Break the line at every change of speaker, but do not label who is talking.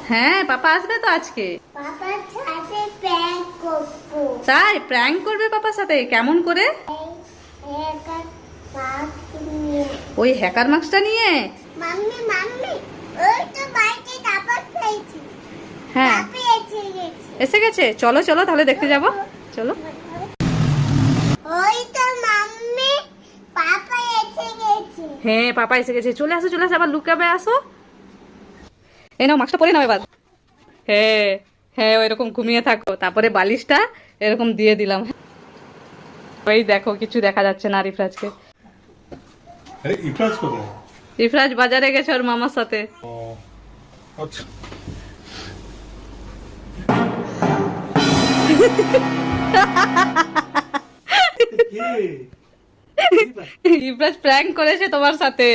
হ্যাঁ, পাপা আসবে তো আজকে।
পাপার সাথে প্র্যাঙ্ক করবো।
তাই প্র্যাঙ্ক করবে পাপার সাথে? কেমন করে?
একটা মাছ নিয়ে।
ওই হ্যাকার মাস্কটা নিয়ে?
মাম্মি মাম্মি, ওই তো বাড়িতে তারপর খেয়েছি।
হ্যাঁ,
তারপরে এসে গেছি।
এসে গেছে। চলো চলো তাহলে দেখতে যাব। চলো।
ওই তো মাম্মি, পাপা এসে গেছে।
হ্যাঁ, পাপা এসে গেছে। চলে আসো চলে আসো, আবার লুকাবে আসো। এই নাও, মাস্কটা পরে নাও এবার। হ্যাঁ হ্যাঁ, ওইরকম ঘুমিয়ে থাকো, তারপরে বালিশটা এরকম দিয়ে দিলাম। ওই দেখো, কিছু দেখা যাচ্ছে না রিফরাজকে।
আরে ইফরাজ কোথায়?
রিফরাজ বাজারে গেছে ওর মামার সাথে।
ও আচ্ছা।
রিফরাজ প্র্যাঙ্ক করেছে তোমার সাথে।